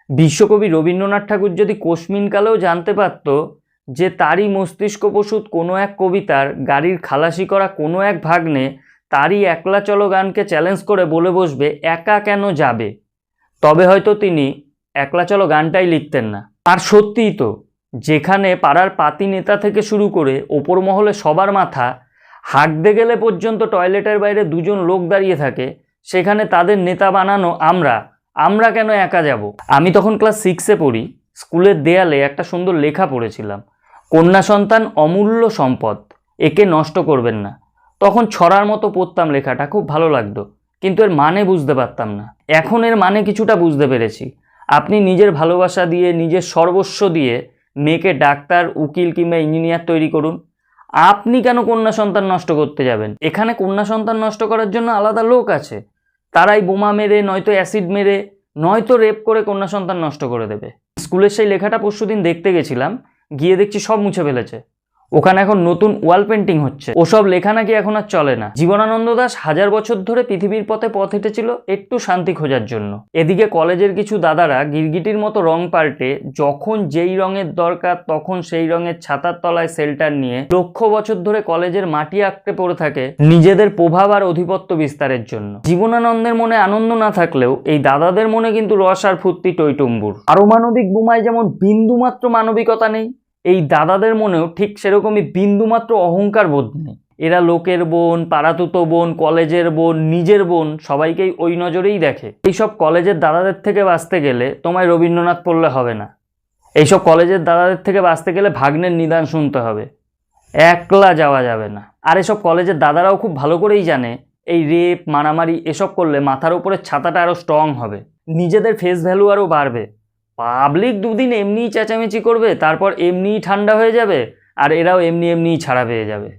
বিশ্বকবি রবীন্দ্রনাথ ঠাকুর যদি কোশমিনকালেও জানতে পারত যে তারই মস্তিষ্কপ্রসূত কোনো এক কবিতার গাড়ির খালাসি করা কোনো এক ভাগ্নে তারই একলা চলো গানকে চ্যালেঞ্জ করে বলে বসবে একা কেন যাবে, তবে হয়তো তিনি একলা চলো গানটাই লিখতেন না। আর সত্যিই তো, যেখানে পাড়ার পাতি নেতা থেকে শুরু করে ওপর মহলে সবার মাথা, হাঁটতে গেলে পর্যন্ত টয়লেটের বাইরে দুজন লোক দাঁড়িয়ে থাকে, সেখানে তাদের নেতা বানানো আমরা কেন একা যাব? আমি তখন ক্লাস 6-এ পড়ি। স্কুলের দেয়ালে একটা সুন্দর লেখা পড়েছিলাম, কন্যা সন্তান অমূল্য সম্পদ, একে নষ্ট করবেন না। তখন ছড়ার মতো পড়তাম লেখাটা, খুব ভালো লাগতো, কিন্তু এর মানে বুঝতে পারতাম না। এখন এর মানে কিছুটা বুঝতে পেরেছি। আপনি নিজের ভালোবাসা দিয়ে, নিজের সর্বস্ব দিয়ে মেয়েকে ডাক্তার, উকিল কিংবা ইঞ্জিনিয়ার তৈরি করুন। আপনি কেন কন্যা সন্তান নষ্ট করতে যাবেন? এখানে কন্যা সন্তান নষ্ট করার জন্য আলাদা লোক আছে, তারাই বোমা মেরে, নয়তো অ্যাসিড মেরে, নয়তো রেপ করে কন্যা সন্তান নষ্ট করে দেবে। স্কুলের সেই লেখাটা পরশুদিন দেখতে গেছিলাম, গিয়ে দেখছি সব মুছে ফেলেছে। ওখানে এখন নতুন ওয়াল পেন্টিং হচ্ছে। ওসব লেখা নাকি এখন আর চলে না। জীবনানন্দ দাশ 1000 বছর ধরে পৃথিবীর পথে পথ হেঁটেছিল একটু শান্তি খোঁজার জন্য। এদিকে কলেজের কিছু দাদারা গিরগিটির মতো রং পাল্টে যখন যেই রঙের দরকার তখন সেই রঙের ছাতার তলায় শেল্টার নিয়ে লক্ষ বছর ধরে কলেজের মাটি আঁকড়ে পড়ে থাকে নিজেদের প্রভাব আর অধিপত্য বিস্তারের জন্য। জীবনানন্দের মনে আনন্দ না থাকলেও এই দাদাদের মনে কিন্তু রস আর ফুর্তি টইটুম্বুর। পারমাণবিক বোমায় যেমন বিন্দুমাত্র মানবিকতা নেই, এই দাদাদের মনেও ঠিক সেরকমই বিন্দুমাত্র অহংকার বোধ নেই। এরা লোকের বোন, পাড়াতুতো বোন, কলেজের বোন, নিজের বোন সবাইকেই ওই নজরেই দেখে। এইসব কলেজের দাদাদের থেকে বাঁচতে গেলে তোমায় রবীন্দ্রনাথ পড়লে হবে না। এইসব কলেজের দাদাদের থেকে বাঁচতে গেলে ভাগ্নের নিদান শুনতে হবে, একলা যাওয়া যাবে না। আর এসব কলেজের দাদারাও খুব ভালো করেই জানে এই রেপ, মারামারি এসব করলে মাথার উপরের ছাতাটা আরও স্ট্রং হবে, নিজেদের ফেস ভ্যালু আরও বাড়বে। পাবলিক দুদিন এমনিই চেঁচামেচি করবে, তারপর এমনিই ঠান্ডা হয়ে যাবে, আর এরাও এমনিই ছাড়া পেয়ে যাবে।